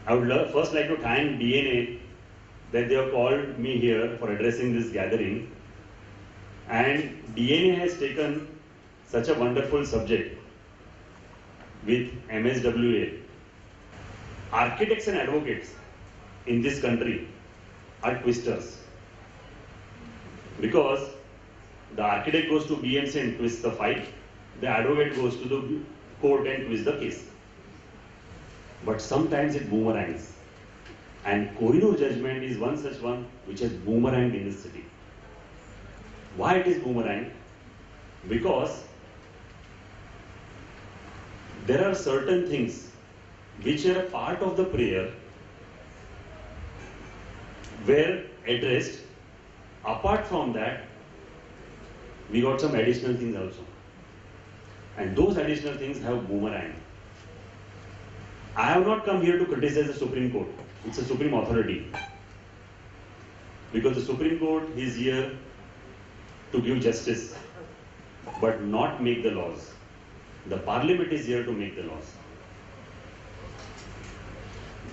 I would first like to thank DNA that they have called me here for addressing this gathering. And DNA has taken such a wonderful subject with MSWA. Architects and advocates in this country are twisters. Because the architect goes to BMC and twists the file, the advocate goes to the court and twists the case. But sometimes it boomerangs. And Kohinoor judgment is one such one which has boomeranged in this city. Why it is boomerang? Because there are certain things which are a part of the prayer were addressed. Apart from that, we got some additional things also. And those additional things have boomerang. I have not come here to criticize the Supreme Court. It's a supreme authority. Because the Supreme Court is here to give justice, but not make the laws. The Parliament is here to make the laws.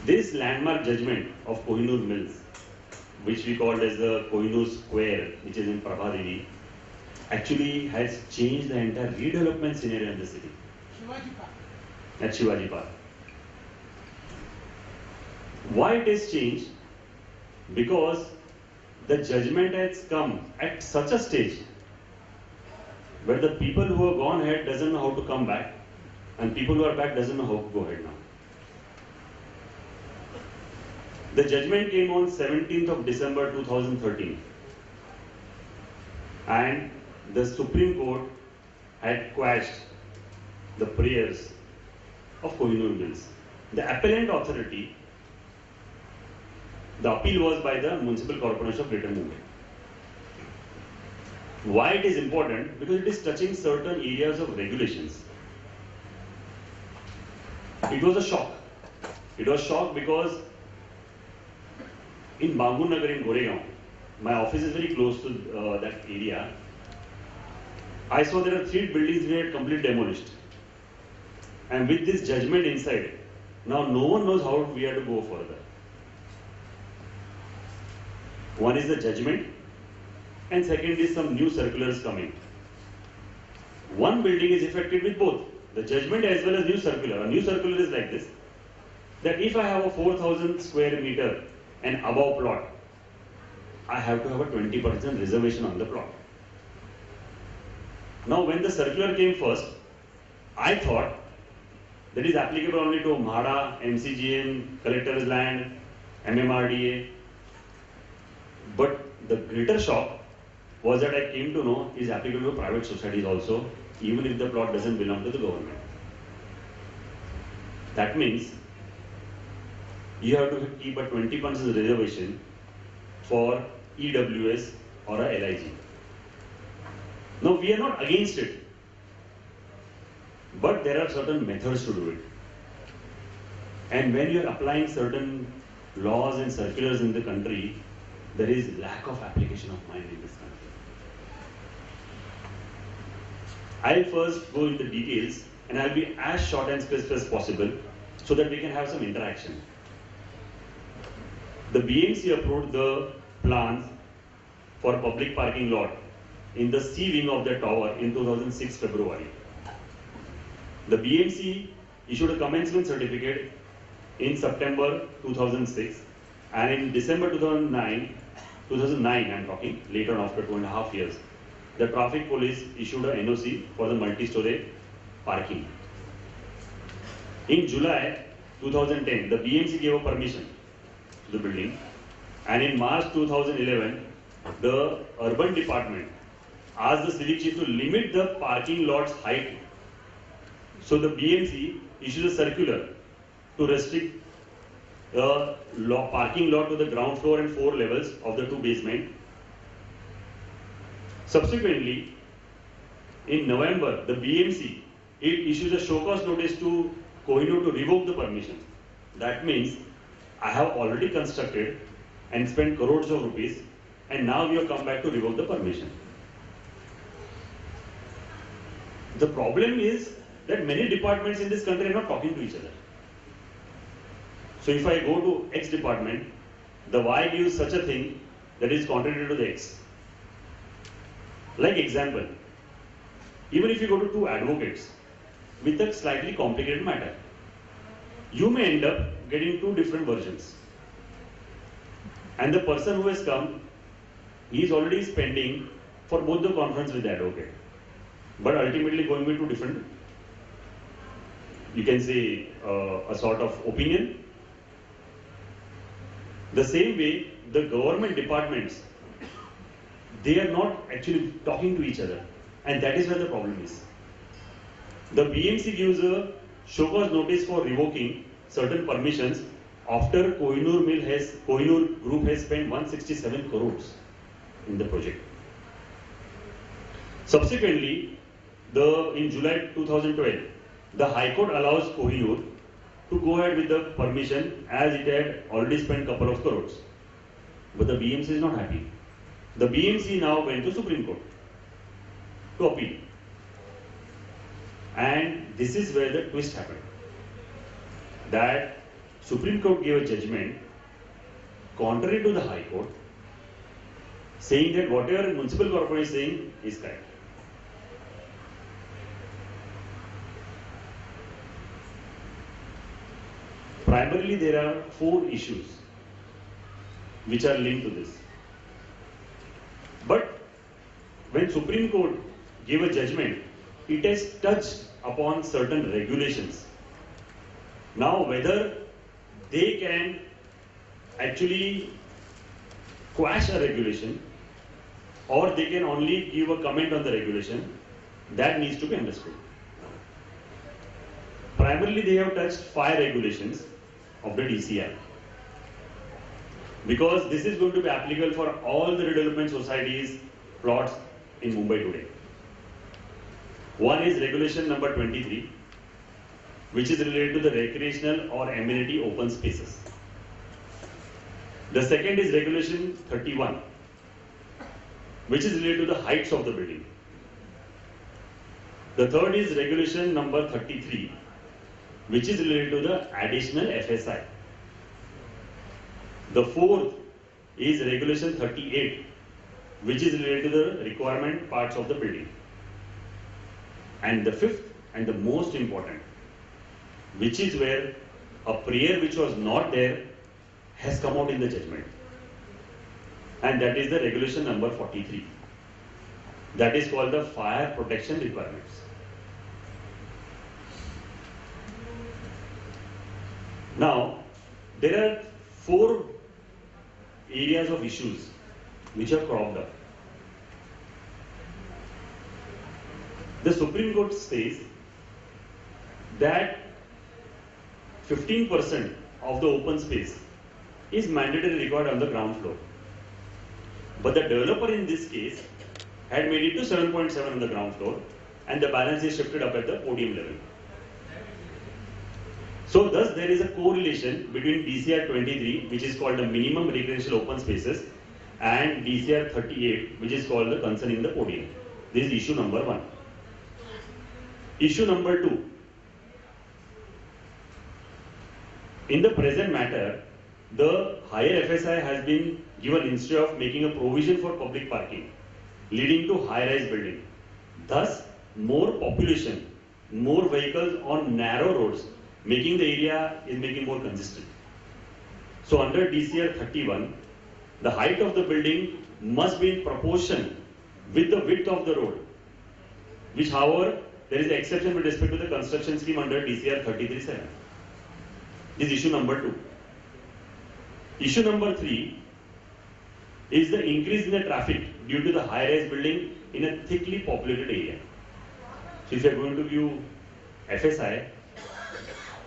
This landmark judgment of Kohinoor Mills, which we called as the Kohinoor Square, which is in Prabhadevi, actually has changed the entire redevelopment scenario in the city. At Shivaji Park. Why it has changed? Because the judgment has come at such a stage where the people who have gone ahead doesn't know how to come back, and people who are back doesn't know how to go ahead now. The judgment came on 17th of December 2013, and the Supreme Court had quashed the prayers of Kohinoor Mills. The appellant authority, the appeal was by the Municipal Corporation of Greater Mumbai. Why it is important? Because it is touching certain areas of regulations. It was a shock. It was shock because in Bangur Nagar in Goregaon, my office is very close to that area. I saw there are 3 buildings we had completely demolished. And with this judgment inside, now no one knows how we have to go further. One is the judgment, and second is some new circulars coming. One building is affected with both, the judgment as well as new circular. A new circular is like this, that if I have a 4,000 square meter and above plot, I have to have a 20% reservation on the plot. Now when the circular came first, I thought that is applicable only to MHADA, MCGM, Collector's Land, MMRDA. But the greater shock was that I came to know is applicable to private societies also, even if the plot doesn't belong to the government. That means you have to keep a 20% reservation for EWS or a LIG. Now we are not against it, but there are certain methods to do it. And when you are applying certain laws and circulars in the country, there is lack of application of mind in this country. I'll first go into details and I'll be as short and specific as possible so that we can have some interaction. The BMC approved the plans for public parking lot in the C wing of the tower in 2006 February. The BMC issued a commencement certificate in September 2006, and in December 2009 I'm talking, later on after 2.5 years, the traffic police issued a NOC for the multi-story parking. In July 2010, the BMC gave a permission to the building, and in March 2011, the urban department asked the civic chief to limit the parking lot's height. So the BMC issued a circular to restrict the parking lot to the ground floor and 4 levels of the 2 basements. Subsequently, in November, the BMC issues a show cause notice to Kohinoor to revoke the permission. That means I have already constructed and spent crores of rupees, and now we have come back to revoke the permission. The problem is that many departments in this country are not talking to each other. So if I go to X department, the Y gives such a thing that is contrary to the X. Like example, even if you go to two advocates with a slightly complicated matter, you may end up getting two different versions. And the person who has come, he is already spending for both the conference with the advocate, but ultimately going with two different, you can say, a sort of opinion. The same way, the government departments, they are not actually talking to each other, and that is where the problem is. The BMC gives a show cause notice for revoking certain permissions after Kohinoor Group has spent 167 crores in the project. Subsequently, in July 2012, the High Court allows Kohinoor to go ahead with the permission as it had already spent couple of crores. But the BMC is not happy. The BMC now went to Supreme Court to appeal. And this is where the twist happened. That Supreme Court gave a judgment contrary to the High Court, saying that whatever municipal corporation is saying is correct. Primarily, there are four issues which are linked to this. But when Supreme Court gave a judgment, it has touched upon certain regulations. Now, whether they can actually quash a regulation or they can only give a comment on the regulation, that needs to be understood. Primarily, they have touched 5 regulations of the DCR, because this is going to be applicable for all the redevelopment societies plots in Mumbai today. One is regulation number 23, which is related to the recreational or amenity open spaces. The second is regulation 31, which is related to the heights of the building. The third is regulation number 33, which is related to the additional FSI. The fourth is regulation 38, which is related to the requirement parts of the building. And the fifth and the most important, which is where a prayer which was not there has come out in the judgment. And that is the regulation number 43. That is called the fire protection requirements. Now, there are 4 areas of issues which have cropped up. The Supreme Court says that 15% of the open space is mandatorily required on the ground floor. But the developer in this case had made it to 7.7 on the ground floor, and the balance is shifted up at the podium level. So thus there is a correlation between DCR 23, which is called the minimum recreational open spaces, and DCR 38, which is called the concerning the podium. This is issue number 1. Issue number 2. In the present matter, the higher FSI has been given instead of making a provision for public parking, leading to high-rise building. Thus, more population, more vehicles on narrow roads, making the area is making more consistent. So under DCR 31, the height of the building must be in proportion with the width of the road, which however, there is an exception with respect to the construction scheme under DCR 33(7). This is issue number 2. Issue number 3 is the increase in the traffic due to the high-rise building in a thickly populated area. So if you are going to view FSI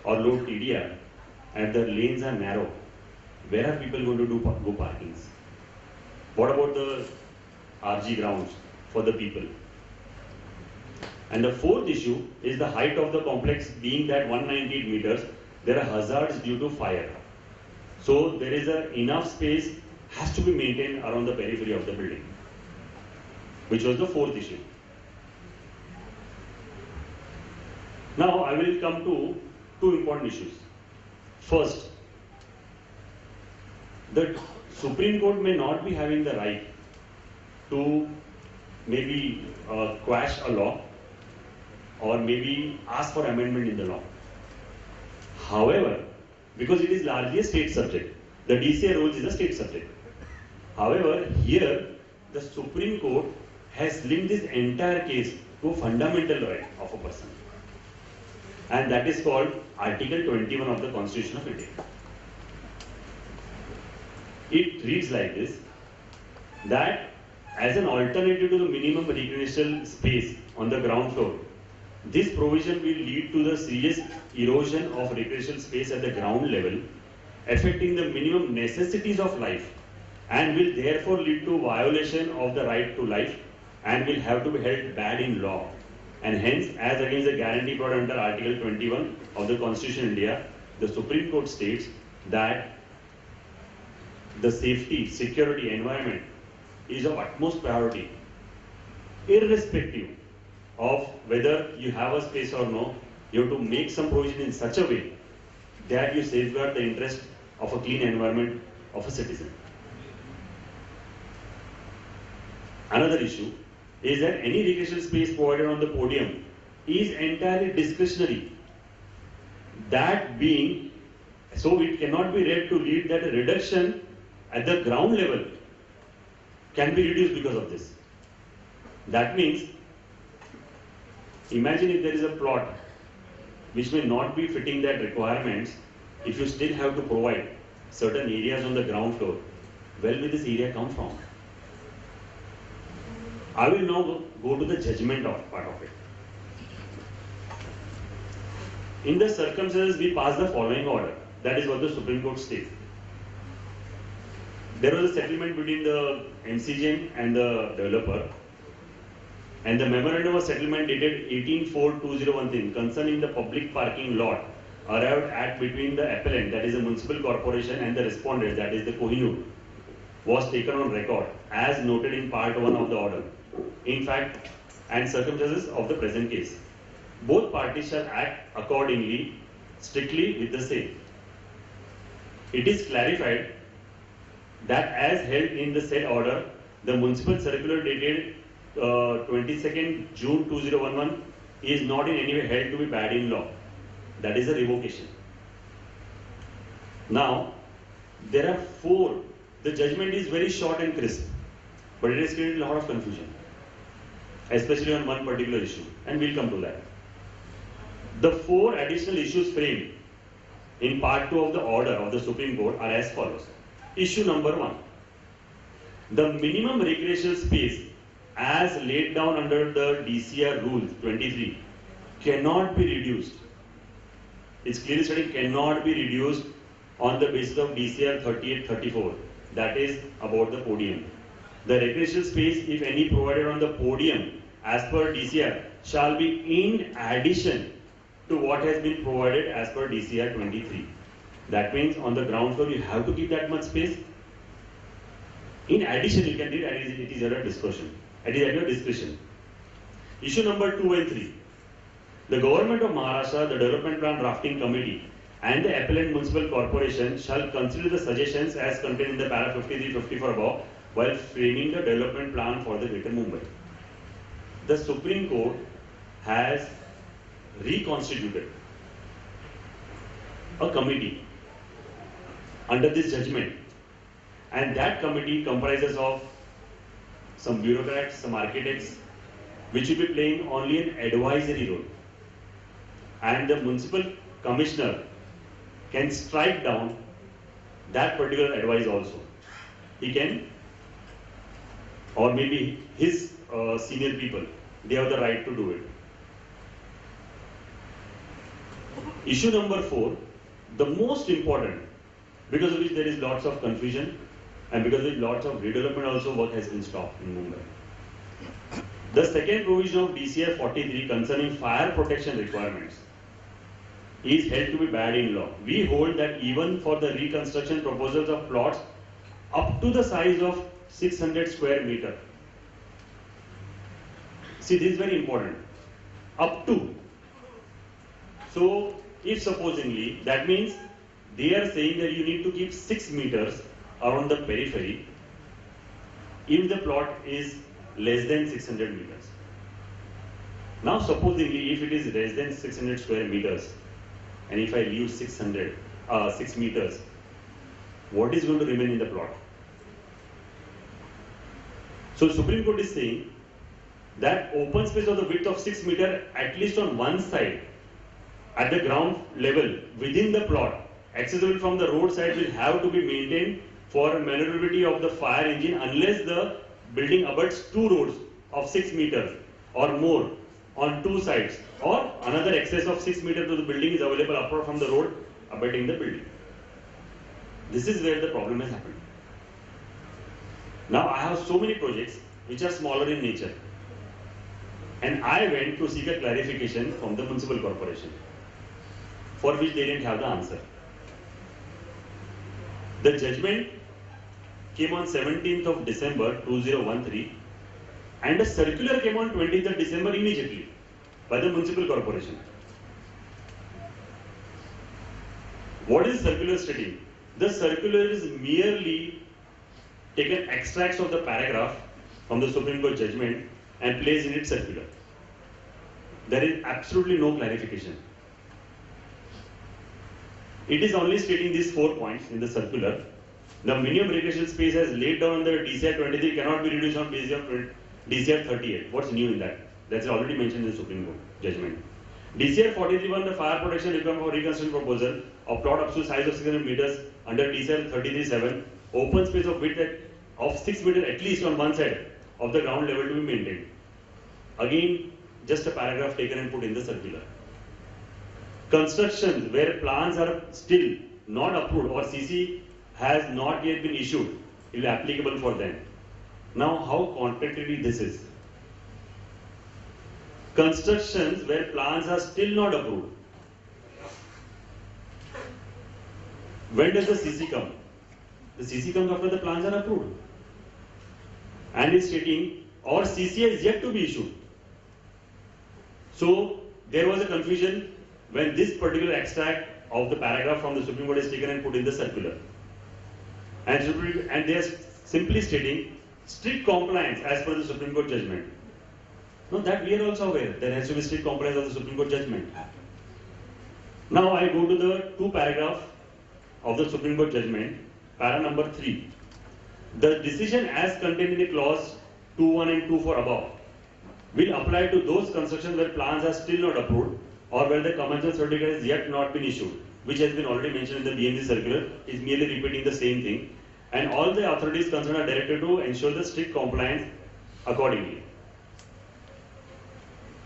or low TDR and the lanes are narrow, where are people going to go parkings? What about the RG grounds for the people? And the fourth issue is the height of the complex being that 198 meters, there are hazards due to fire. So there is enough space has to be maintained around the periphery of the building, which was the fourth issue. Now I will come to 2 important issues. First, the Supreme Court may not be having the right to maybe quash a law or maybe ask for amendment in the law. However, because it is largely a state subject, the DCR rules is a state subject. However, here the Supreme Court has linked this entire case to a fundamental right of a person. And that is called Article 21 of the Constitution of India. It reads like this, that as an alternative to the minimum recreational space on the ground floor, this provision will lead to the serious erosion of recreational space at the ground level, affecting the minimum necessities of life, and will therefore lead to violation of the right to life and will have to be held bad in law. And hence, as against the guarantee provided under Article 21 of the Constitution of India, the Supreme Court states that the safety, security, environment is of utmost priority, irrespective of whether you have a space or no. You have to make some provision in such a way that you safeguard the interest of a clean environment of a citizen. Another issue is that any recreational space provided on the podium is entirely discretionary. That being, so it cannot be read to lead that a reduction at the ground level can be reduced because of this. That means, imagine if there is a plot which may not be fitting that requirements, if you still have to provide certain areas on the ground floor, where will this area come from? I will now go to the judgment part of it. In the circumstances, we pass the following order. That is what the Supreme Court states. There was a settlement between the MCGM and the developer, and the memorandum of settlement dated 18/4/2013 concerning the public parking lot arrived at between the appellant, that is the municipal corporation, and the respondent, that is the Kohinoor, was taken on record as noted in part 1 of the order. In fact, and circumstances of the present case, both parties shall act accordingly, strictly with the same. It is clarified that as held in the said order, the municipal circular dated 22nd June 2011 is not in any way held to be bad in law. That is a revocation. Now, there are 4. The judgment is very short and crisp, but it has created a lot of confusion, especially on one particular issue, and we'll come to that. The 4 additional issues framed in part 2 of the order of the Supreme Court are as follows. Issue number 1. The minimum recreational space as laid down under the DCR Rule 23 cannot be reduced. It's clearly stated cannot be reduced on the basis of DCR 3834, that is about the podium. The recreational space, if any, provided on the podium as per DCR shall be in addition to what has been provided as per DCR 23. That means on the ground floor you have to keep that much space. In addition, you can read it is at your discretion. It is at your discretion. Issue number 2 and 3. The Government of Maharashtra, the Development Plan Drafting Committee, and the Appellant Municipal Corporation shall consider the suggestions as contained in the para 53-54 above while framing the development plan for the Greater Mumbai. The Supreme Court has reconstituted a committee under this judgment, and that committee comprises of some bureaucrats, some architects, which will be playing only an advisory role, and the municipal commissioner can strike down that particular advice also. He can, or maybe his senior people, they have the right to do it. Issue number 4, the most important, because of which there is lots of confusion and because of which lots of redevelopment also work has been stopped in Mumbai. The second provision of DCR 43 concerning fire protection requirements is held to be bad in law. We hold that even for the reconstruction proposals of plots up to the size of 600 square meter. See, this is very important. Up to. So, if supposingly, that means they are saying that you need to keep 6 meters around the periphery if the plot is less than 600 meters. Now supposedly if it is less than 600 square meters and if I leave 6 meters, what is going to remain in the plot? So Supreme Court is saying that open space of the width of 6 meters at least on one side at the ground level within the plot accessible from the road side will have to be maintained for maneuverability of the fire engine unless the building abuts two roads of 6 meters or more on two sides or another excess of 6 meters to the building is available apart from the road abutting the building. This is where the problem has happened. Now I have so many projects which are smaller in nature and I went to seek a clarification from the municipal corporation for which they didn't have the answer. The judgment came on 17th of December 2013 and a circular came on 20th of December immediately by the municipal corporation. What is circular stating? The circular is merely taken extracts of the paragraph from the Supreme Court judgment and placed in its circular. There is absolutely no clarification. It is only stating these 4 points in the circular. The minimum recreational space as laid down under DCR 23 cannot be reduced on basis of DCR 38. What's new in that? That's already mentioned in the Supreme Court judgment. DCR 43 the fire protection requirement for reconstruction proposal of plot up to size of 600 meters under DCR 33-7, open space of width of 6 meters at least on one side of the ground level to be maintained. Again, just a paragraph taken and put in the circular. Constructions where plans are still not approved or CC has not yet been issued will be applicable for them. Now, how contradictory this is? Constructions where plans are still not approved. When does the CC come? The CC comes after the plans are approved. And it's stating, or CC is yet to be issued. So, there was a confusion when this particular extract of the paragraph from the Supreme Court is taken and put in the circular. And they are simply stating strict compliance as per the Supreme Court judgment. No, that we are also aware. There has to be strict compliance of the Supreme Court judgment. Now I go to the 2 paragraphs of the Supreme Court judgment, para number 3. The decision as contained in the clause 2.1 and 2.4 above will apply to those constructions where plans are still not approved or where the commencement certificate has yet not been issued, which has been already mentioned in the BMC circular, is merely repeating the same thing. And all the authorities concerned are directed to ensure the strict compliance accordingly.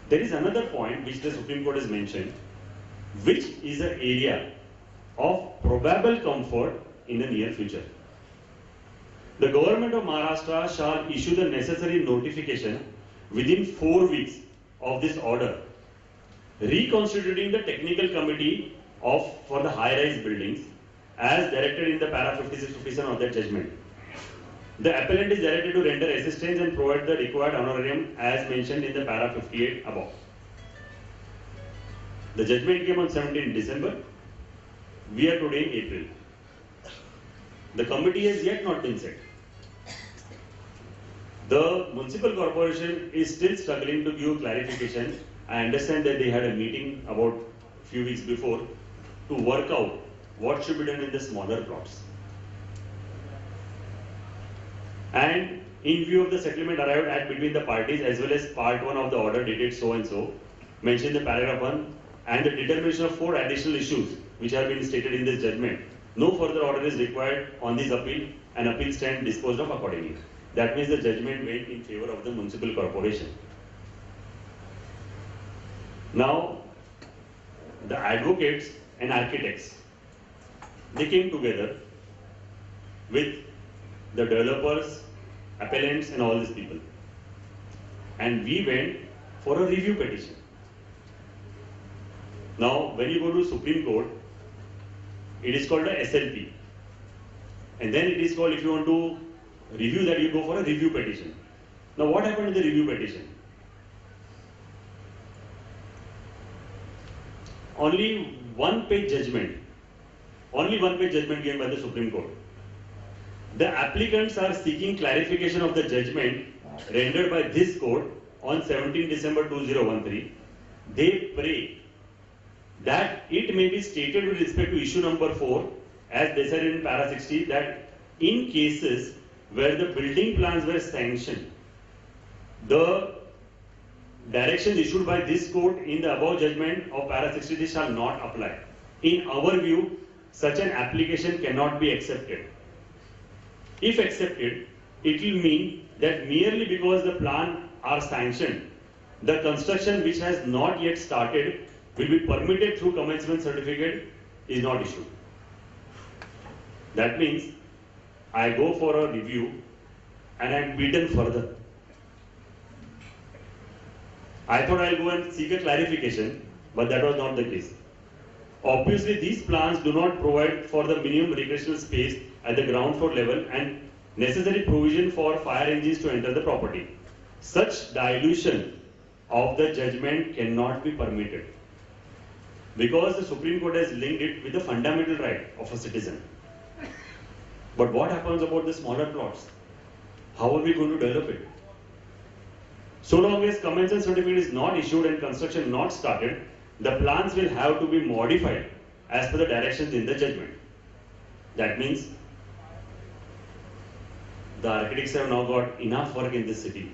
There is another point which the Supreme Court has mentioned, which is an area of probable comfort in the near future. The government of Maharashtra shall issue the necessary notification within 4 weeks of this order, reconstituting the technical committee for the high-rise buildings as directed in the para 56-57 of that judgment. The appellant is directed to render assistance and provide the required honorarium as mentioned in the para 58 above. The judgment came on 17 December. We are today in April. The committee has yet not been set. The municipal corporation is still struggling to give clarification. I understand that they had a meeting about a few weeks before to work out what should be done in the smaller plots. And in view of the settlement arrived at between the parties as well as part 1 of the order dated so and so, mentioned in the paragraph 1 and the determination of 4 additional issues which have been stated in this judgment, no further order is required on this appeal and appeal stand disposed of accordingly. That means the judgment went in favor of the municipal corporation. Now, the advocates and architects, they came together with the developers, appellants and all these people. And we went for a review petition. Now, when you go to Supreme Court, it is called a SLP. And then it is called, if you want to review that, you go for a review petition. Now, what happened in the review petition? Only one-page judgment given by the Supreme Court. The applicants are seeking clarification of the judgment rendered by this court on 17 December 2013. They pray that it may be stated with respect to issue number 4, as decided in para 60, that in cases where the building plans were sanctioned, the directions issued by this court in the above judgment of para 63 shall not apply. In our view, such an application cannot be accepted. If accepted, it will mean that merely because the plan are sanctioned, the construction which has not yet started will be permitted through commencement certificate is not issued. That means I go for a review and I am beaten further. I thought I'll go and seek a clarification, but that was not the case. Obviously, these plans do not provide for the minimum recreational space at the ground floor level and necessary provision for fire engines to enter the property. Such dilution of the judgment cannot be permitted because the Supreme Court has linked it with the fundamental right of a citizen. But what happens about the smaller plots? How are we going to develop it? So long as commencement certificate is not issued and construction not started, the plans will have to be modified as per the directions in the judgment. That means the architects have now got enough work in this city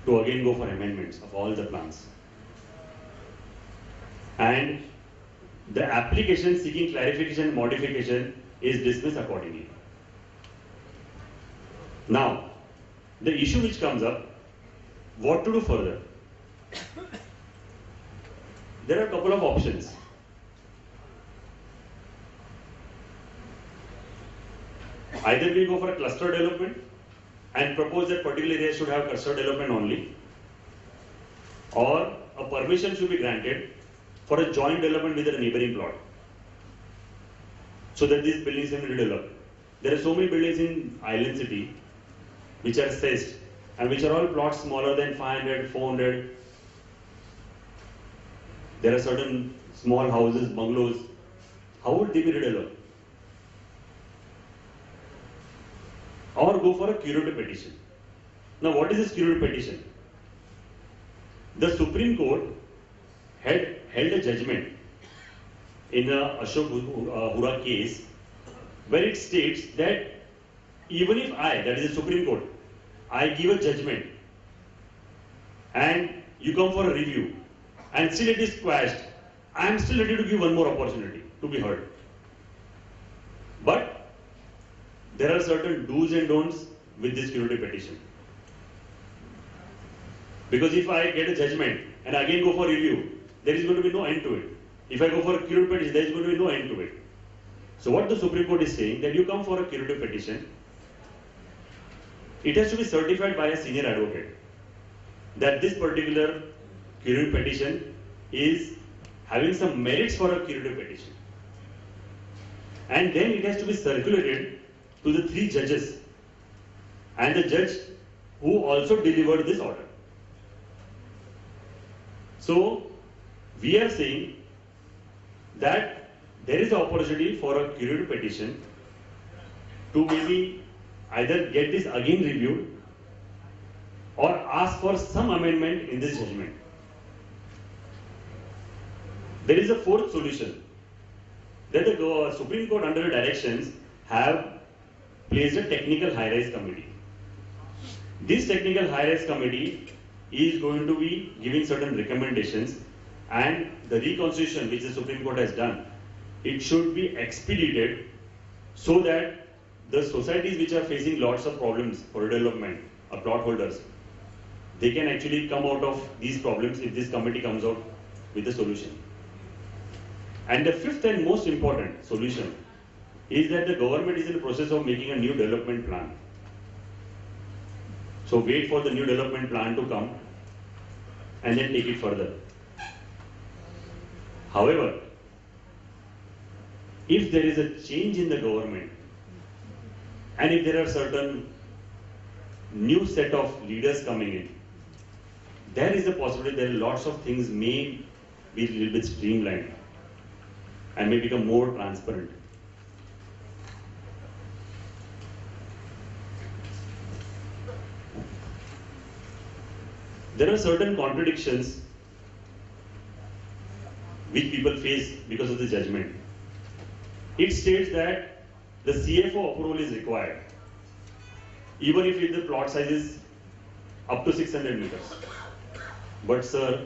to again go for amendments of all the plans. And the application seeking clarification and modification is dismissed accordingly. Now, the issue which comes up, what to do further? There are a couple of options. Either we go for a cluster development and propose that particular area should have cluster development only, or a permission should be granted for a joint development with a neighboring plot, so that these buildings can be redeveloped. There are so many buildings in Island City which are assessed and which are all plots smaller than 500, 400. There are certain small houses, bungalows. How would they be redeveloped? Or go for a curative petition. Now, what is this curative petition? The Supreme Court had held a judgment in a Ashok Hura case where it states that even if I, that is the Supreme Court, I give a judgment and you come for a review and still it is quashed, I am still ready to give one more opportunity to be heard. But there are certain do's and don'ts with this curative petition. Because if I get a judgment and again go for review, there is going to be no end to it. If I go for a curative petition, there is going to be no end to it. So what the Supreme Court is saying, that you come for a curative petition, it has to be certified by a senior advocate that this particular curative petition is having some merits for a curative petition. And then it has to be circulated to the 3 judges and the judge who also delivered this order. So we are saying that there is an opportunity for a curative petition to maybe either get this again reviewed or ask for some amendment in this judgment. There is a 4th solution, that the Supreme Court under directions have placed a technical high-rise committee. This technical high-rise committee is going to be giving certain recommendations, and the reconstitution which the Supreme Court has done, it should be expedited so that the societies which are facing lots of problems for development, plot holders, they can actually come out of these problems if this committee comes out with a solution. And the 5th and most important solution is that the government is in the process of making a new development plan. So wait for the new development plan to come and then take it further. However, if there is a change in the government and if there are certain new set of leaders coming in, there is a possibility that lots of things may be a little bit streamlined and may become more transparent. There are certain contradictions which people face because of the judgment. It states that the CFO approval is required, even if the plot size is up to 600 meters. But sir,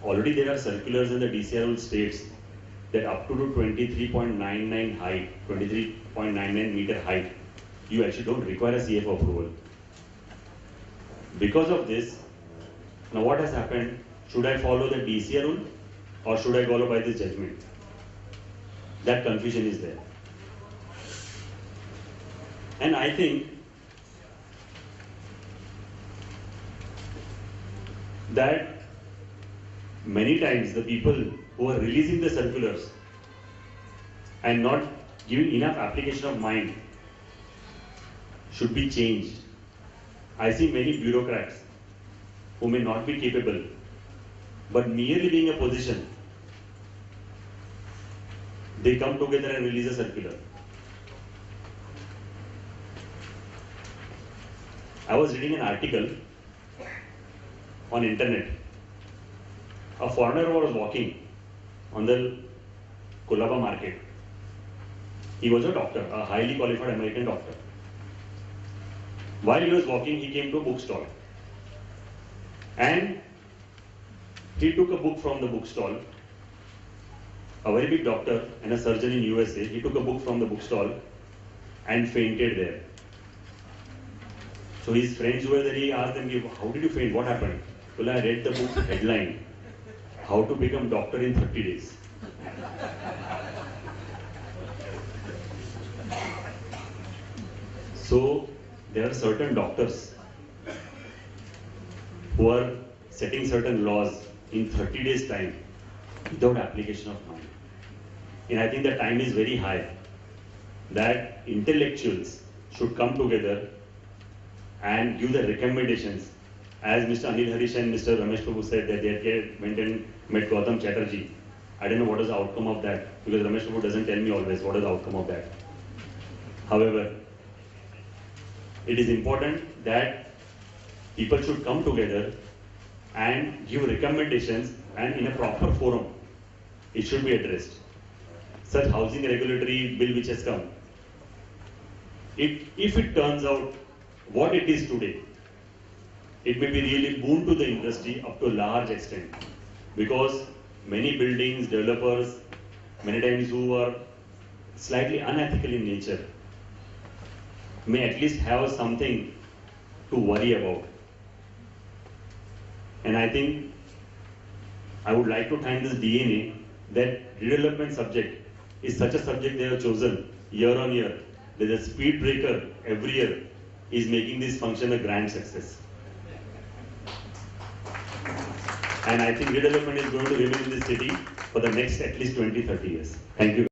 already there are circulars in the DCR rule states that up to 23.99 height, 23.99 meter height, you actually don't require a CFO approval. Because of this, now what has happened? Should I follow the DCR rule or should I follow by this judgment? That confusion is there. And I think that many times the people who are releasing the circulars and not giving enough application of mind should be changed. I see many bureaucrats who may not be capable, but merely being a position, they come together and release a circular. I was reading an article on internet. A foreigner was walking on the Kolaba market. He was a doctor, a highly qualified American doctor. While he was walking, he came to a bookstall. And he took a book from the bookstall. A very big doctor and a surgeon in USA, he took a book from the bookstall and fainted there. So his friends were there, he asked them, how did you faint? What happened? Well, I read the book headline, How to Become Doctor in 30 Days. So there are certain doctors who are setting certain laws in 30 days time without application of mind. And I think the time is very high that intellectuals should come together and give the recommendations. As Mr. Anil Harish and Mr. Ramesh Prabhu said that they went and met Gautam Chatterjee. I don't know what is the outcome of that, because Ramesh Prabhu doesn't tell me always what is the outcome of that. However, it is important that people should come together and give recommendations, and in a proper forum, it should be addressed. Such housing regulatory bill which has come, if it turns out what it is today, it may be really boon to the industry up to a large extent, because many buildings, developers, many times who are slightly unethical in nature, may at least have something to worry about. And I think I would like to thank this DNA that redevelopment subject is such a subject they have chosen year on year. There's a speed breaker every year is making this function a grand success. And I think redevelopment is going to remain in this city for the next at least 20-30 years. Thank you.